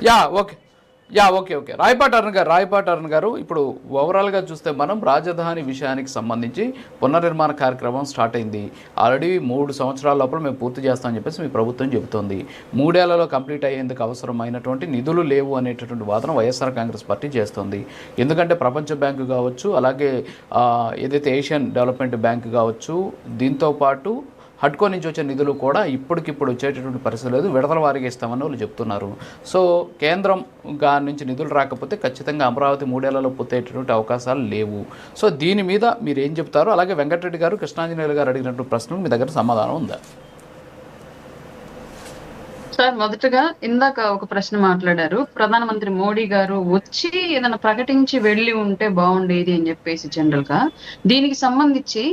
Yeah okay okay Rayapati Arun గారు ఇప్పుడు ఓవరాల్గా చూస్తే మనం రాజధాని విషయానికి సంబంధించి పునర్నిర్మాణ కార్యక్రమం స్టార్ట్ అయింది. ఆల్రెడీ 3 సంవత్సరాల లోపల మేము పూర్తి చేస్తామని చెప్పేసి మీ ప్రభుత్వం చెబుతోంది. 3 ఏళ్లలో కంప్లీట్ అయ్యేందుకు అవసరమైనటువంటి నిధులు లేవు అనేటటువంటి వాదన వైఎస్ఆర్ కాంగ్రెస్ పార్టీ చేస్తుంది. ఎందుకంటే ప్రపంచ బ్యాంకు కావచ్చు, అలాగే ఏదైతే ఏషియన్ డెవలప్మెంట్ బ్యాంక్ కావచ్చు, దీంతోపాటు హడ్కో నుంచి వచ్చే నిధులు కూడా ఇప్పటికిప్పుడు వచ్చేటటువంటి పరిస్థితి లేదు, విడతల వారీగా ఇస్తామని వాళ్ళు చెప్తున్నారు. సో కేంద్రం నుంచి నిధులు రాకపోతే ఖచ్చితంగా అమరావతి 3 ఏళ్లలో పూర్తయ్యేటటువంటి అవకాశాలు లేవు. సో దీని మీద మీరు ఏం చెప్తారు? అలాగే వెంకటరెడ్డి గారు, కృష్ణాంజనేయులు గారు అడిగినటువంటి ప్రశ్నకు మీ దగ్గర సమాధానం ఉందా? సార్, మొదటగా ఇందాక ఒక ప్రశ్న మాట్లాడారు. ప్రధానమంత్రి మోడీ గారు వచ్చి ఏదైనా ప్రకటించి వెళ్ళి ఉంటే బాగుండేది అని చెప్పేసి. జనరల్ గా దీనికి సంబంధించి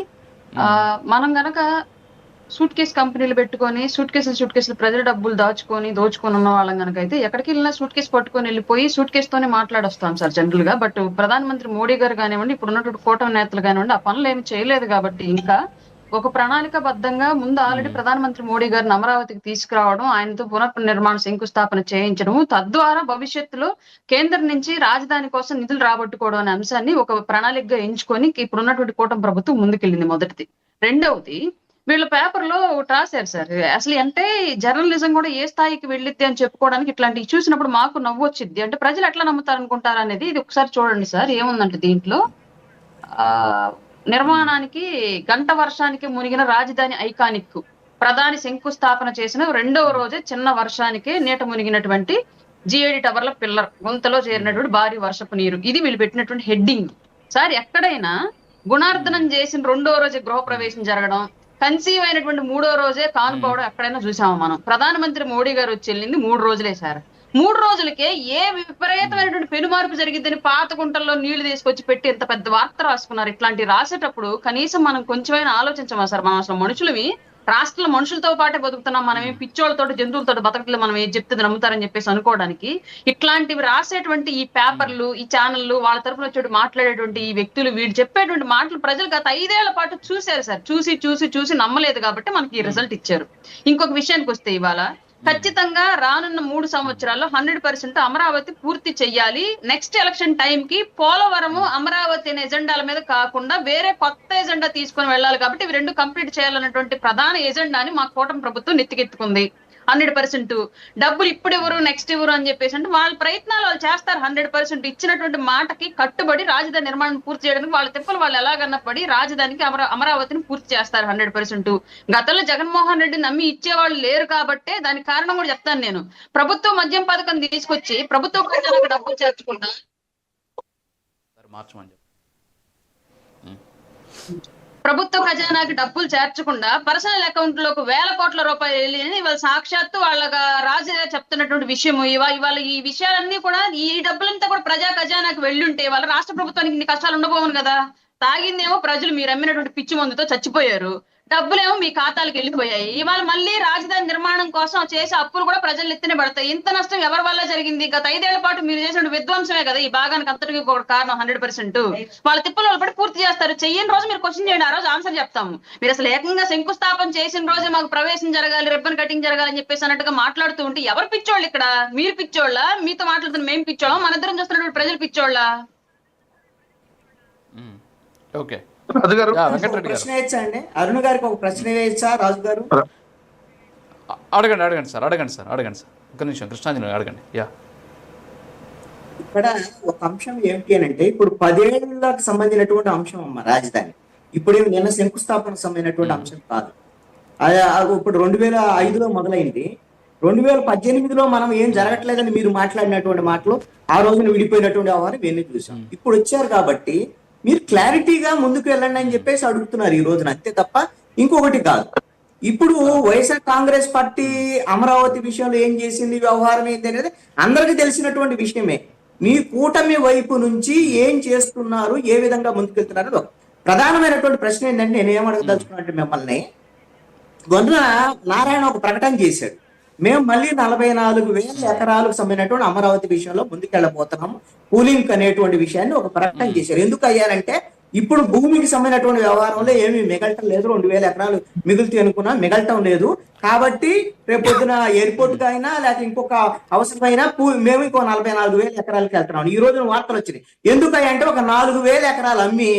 మనం గనక సూట్ కేసు కంపెనీలు పెట్టుకొని సూట్ కేసులు ప్రజల డబ్బులు దోచుకొని ఉన్న వాళ్ళం కనుక అయితే ఎక్కడికి వెళ్ళినా సూట్ కేసు పట్టుకొని వెళ్ళిపోయి సూట్ కేసుతోనే మాట్లాడొస్తాం సార్ జనరల్ గా. బట్ ప్రధానమంత్రి మోడీ గారు కానివ్వండి, ఇప్పుడు ఉన్నటువంటి కూటమి నేతలు కానివ్వండి, ఆ పనులు ఏమి చేయలేదు. కాబట్టి ఇంకా ఒక ప్రణాళికబద్ధంగా ముందు ఆల్రెడీ ప్రధానమంత్రి మోడీ గారిని అమరావతికి తీసుకురావడం, ఆయనతో పునర్నిర్మాణ శంకుస్థాపన చేయించడం, తద్వారా భవిష్యత్తులో కేంద్రం నుంచి రాజధాని కోసం నిధులు రాబట్టుకోవడం అనే అంశాన్ని ఒక ప్రణాళికగా ఎంచుకొని ఇప్పుడున్నటువంటి కూటమి ప్రభుత్వం ముందుకెళ్ళింది. మొదటిది. రెండవది, వీళ్ళ పేపర్ లో ఒకటి రాశారు సార్. అసలు అంటే జర్నలిజం కూడా ఏ స్థాయికి వెళ్ళిద్ది అని చెప్పుకోవడానికి ఇట్లాంటివి చూసినప్పుడు మాకు నవ్వు వచ్చింది. అంటే ప్రజలు ఎట్లా నమ్ముతారు అనుకుంటారు అనేది ఇది ఒకసారి చూడండి సార్. ఏముందంటే దీంట్లో నిర్మాణానికి గంట వర్షానికి మునిగిన రాజధాని ఐకానిక్ ప్రధాని శంకుస్థాపన చేసిన 2వ రోజే చిన్న వర్షానికే నీట మునిగినటువంటి జిఐడి టవర్ల పిల్లర్ గుంతలో చేరినటువంటి భారీ వర్షపు నీరు. ఇది వీళ్ళు పెట్టినటువంటి హెడ్డింగ్ సార్. ఎక్కడైనా గుణార్దనం చేసిన 2వ రోజే గృహప్రవేశం జరగడం, కన్సీవ్ అయినటువంటి 3వ రోజే కానుకోవడం ఎక్కడైనా చూసాము మనం. ప్రధానమంత్రి మోడీ గారు వచ్చి వెళ్ళింది 3 రోజులే సార్. 3 రోజులకే ఏ విపరీతమైనటువంటి పెనుమార్పు జరిగిద్దని పాత గుంటల్లో నీళ్లు తీసుకొచ్చి పెట్టి ఇంత పెద్ద వార్త రాసుకున్నారు. ఇట్లాంటి రాసేటప్పుడు కనీసం మనం కొంచెమైనా ఆలోచించమా సార్? మనం అసలు మనుషులవి, రాష్ట్రంలో మనుషులతో పాటే బతుకుతున్నాం. మనమే పిచ్చోళ్ళతో జంతువులతో బతకట్లేదు. మనం ఏం చెప్తే నమ్ముతారని చెప్పేసి అనుకోవడానికి ఇట్లాంటివి రాసేటువంటి ఈ పేపర్లు, ఈ ఛానళ్లు, వాళ్ళ తరఫున వచ్చి మాట్లాడేటువంటి ఈ వ్యక్తులు, వీళ్ళు చెప్పేటువంటి మాటలు ప్రజలు గత 5 ఏళ్ల పాటు చూశారు సార్. చూసి నమ్మలేదు కాబట్టి మనకి ఈ రిజల్ట్ ఇచ్చారు. ఇంకొక విషయానికి వస్తే, ఇవాళ ఖచ్చితంగా రానున్న 3 సంవత్సరాల్లో 100% అమరావతి పూర్తి చెయ్యాలి. నెక్స్ట్ ఎలక్షన్ టైం కి పోలవరము అమరావతి అనే ఎజెండాల మీద కాకుండా వేరే కొత్త ఎజెండా తీసుకొని వెళ్ళాలి. కాబట్టి ఇవి 2 కంప్లీట్ చేయాలన్నటువంటి ప్రధాన ఎజెండాని మా కూటమి ప్రభుత్వం నెత్తికెత్తుకుంది. 100% డబ్బులు ఇప్పుడు ఇవ్వరు, నెక్స్ట్ ఇవ్వరు అని చెప్పేసి అంటే వాళ్ళ ప్రయత్నాలు వాళ్ళు చేస్తారు. 100% ఇచ్చినటువంటి మాటకి కట్టుబడి రాజధాని నిర్మాణం పూర్తి చేయడానికి వాళ్ళ తిప్పలు వాళ్ళు ఎలాగన్నా పడి రాజధానికి అమరావతిని పూర్తి చేస్తారు 100%. గతంలో జగన్మోహన్ రెడ్డి నమ్మి ఇచ్చేవాళ్ళు లేరు కాబట్టే దానికి కారణం కూడా చెప్తాను నేను. ప్రభుత్వం మద్యం పథకం తీసుకొచ్చి ప్రభుత్వం ఖజానాకు డబ్బులు చేర్చకుండా ప్రభుత్వ ఖజానాకి డబ్బులు చేర్చకుండా పర్సనల్ అకౌంట్ లోకి 1000 కోట్ల రూపాయలు వెళ్ళి ఇవాళ సాక్షాత్తు వాళ్ళ రాజు చెప్తున్నటువంటి విషయం. ఇవాళ ఈ విషయాలన్నీ కూడా, ఈ డబ్బులంతా కూడా ప్రజా ఖజానాకి వెళ్ళుంటే వాళ్ళ రాష్ట్ర ప్రభుత్వానికి ఇన్ని కష్టాలు ఉండబోవును కదా. తాగిందేమో ప్రజలు, మీరు అమ్మినటువంటి పిచ్చి మందుతో చచ్చిపోయారు, డబ్బులేమో మీ ఖాతాలకు వెళ్ళిపోయాయి. ఇవాళ మళ్ళీ రాజధాని నిర్మాణం కోసం చేసే అప్పులు కూడా ప్రజలు ఎత్తునే పడతాయి. ఇంత నష్టం ఎవరి వల్ల జరిగింది? గత 5 ఏళ్ల పాటు మీరు చేసిన విధ్వంసమే కదా ఈ భాగానికి అంతటికి ఒక కారణం. 100% వాళ్ళ తిప్పలు వాళ్ళు పడి పూర్తి చేస్తారు. చెయ్యని రోజు మీరు క్వశ్చన్ చేయండి, ఆ రోజు ఆన్సర్ చెప్తాము. మీరు అసలు ఏకంగా శంకుస్థాపన చేసిన రోజే మాకు ప్రవేశం జరగాలి, రిబ్బన్ కటింగ్ జరగాలని చెప్పేసి అన్నట్టుగా మాట్లాడుతూ ఉంటే ఎవరు పిచ్చోళ్ళు ఇక్కడ? మీరు పిచ్చోళ్ళ? మీతో మాట్లాడుతున్న మేము పిచ్చోళ్ళం? మన ఇద్దరం చూస్తున్నటువంటి ప్రజలు పిచ్చోళ్ళ? ఓకే, ప్రశ్న వేయచ్చా అండి? అరుణ్ గారికి ఒక ప్రశ్న వేయచ్చా? రాజు గారు అడగండి సార్. ఒక నిమిషం, కృష్ణాంజలి అడగండి. ఇక్కడ ఒక అంశం ఏమిటి అని అంటే, ఇప్పుడు 10 ఏళ్లకు సంబంధించినటువంటి అంశం అమ్మ రాజధాని. ఇప్పుడు నిన్న శంకుస్థాపనకు సంబంధించినటువంటి అంశం కాదు. ఇప్పుడు 2005లో మొదలైంది. 2018లో మనం ఏం జరగట్లేదని మీరు మాట్లాడినటువంటి మాటలు, ఆ రోజున విడిపోయినటువంటి వ్యవహారం ఇవన్నీ చూసాం. ఇప్పుడు వచ్చారు కాబట్టి మీరు క్లారిటీగా ముందుకు వెళ్ళండి అని చెప్పేసి అడుగుతున్నారు ఈ రోజున, అంతే తప్ప ఇంకొకటి కాదు. ఇప్పుడు వైఎస్ఆర్ కాంగ్రెస్ పార్టీ అమరావతి విషయంలో ఏం చేసింది, వ్యవహారం ఏంటి అనేది అందరికీ తెలిసినటువంటి విషయమే. మీ కూటమి వైపు నుంచి ఏం చేస్తున్నారు, ఏ విధంగా ముందుకెళ్తున్నారు? ప్రధానమైనటువంటి ప్రశ్న ఏంటంటే, నేను ఏమడగదలుచుకున్నట్టు మిమ్మల్ని, గొంతున నారాయణ ఒక ప్రకటన చేశాడు, మేము మళ్ళీ 44,000 ఎకరాలకు సంబంధించినటువంటి అమరావతి విషయంలో ముందుకెళ్ళబోతున్నాము, కూలింగ్ అనేటువంటి విషయాన్ని ఒక ప్రకటన చేశారు. ఎందుకు అయ్యారంటే ఇప్పుడు భూమికి సంబంధించినటువంటి వ్యవహారంలో ఏమీ మిగలటం లేదు. 2000 ఎకరాలు మిగులుతాయి అనుకున్నా, మిగలటం లేదు. కాబట్టి రేపు పొద్దున ఎయిర్పోర్ట్ అయినా లేకపోతే ఇంకొక అవసరమైనా మేము ఇంకో 44,000 ఎకరాలకి వెళ్తున్నాం. ఈ రోజున వార్తలు వచ్చినాయి. ఎందుకంటే ఒక 4,000 ఎకరాలు అమ్మి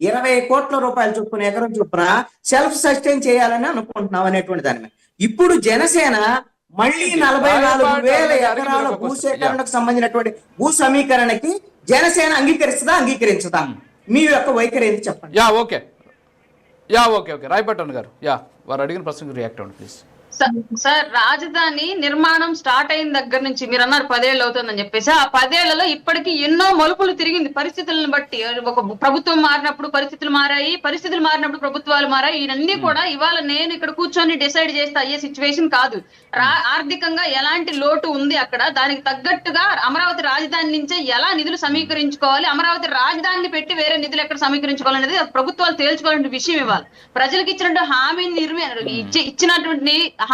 20 కోట్ల రూపాయలు చొప్పున ఎకరం చొప్పున సెల్ఫ్ సస్టైన్ చేయాలని అనుకుంటున్నాం అనేటువంటి దాని మీద. ఇప్పుడు జనసేన మళ్ళీ 44,000 ఎకరాల భూసేకరణకు సంబంధించినటువంటి భూ సమీకరణకి జనసేన అంగీకరించదా? మీ యొక్క వైఖరి ఏంటి చెప్పండి. ఓకే రాయపాటి గారు వారు అడిగిన ప్రశ్నకు రియాక్ట్ అవ్వండి ప్లీజ్. సార్, రాజధాని నిర్మాణం స్టార్ట్ అయిన దగ్గర నుంచి మీరు అన్నారు 10 ఏళ్ళు అవుతుందని చెప్పేసి, ఆ 10 ఏళ్లలో ఇప్పటికీ ఎన్నో మలుపులు తిరిగింది పరిస్థితులను బట్టి. ఒక ప్రభుత్వం మారినప్పుడు పరిస్థితులు మారాయి, పరిస్థితులు మారినప్పుడు ప్రభుత్వాలు మారాయి. ఇవన్నీ కూడా ఇవాళ నేను ఇక్కడ కూర్చొని డిసైడ్ చేస్తే అయ్యే సిచ్యువేషన్ కాదు. ఆర్థికంగా ఎలాంటి లోటు ఉంది అక్కడ, దానికి తగ్గట్టుగా అమరావతి రాజధాని నుంచే ఎలా నిధులు సమీకరించుకోవాలి, అమరావతి రాజధానిని పెట్టి వేరే నిధులు ఎక్కడ సమీకరించుకోవాలనేది ప్రభుత్వాలు తేల్చుకోవాలంటే విషయం. ఇవ్వాలి ప్రజలకు ఇచ్చినట్టు హామీని ఇచ్చినటువంటి హామీ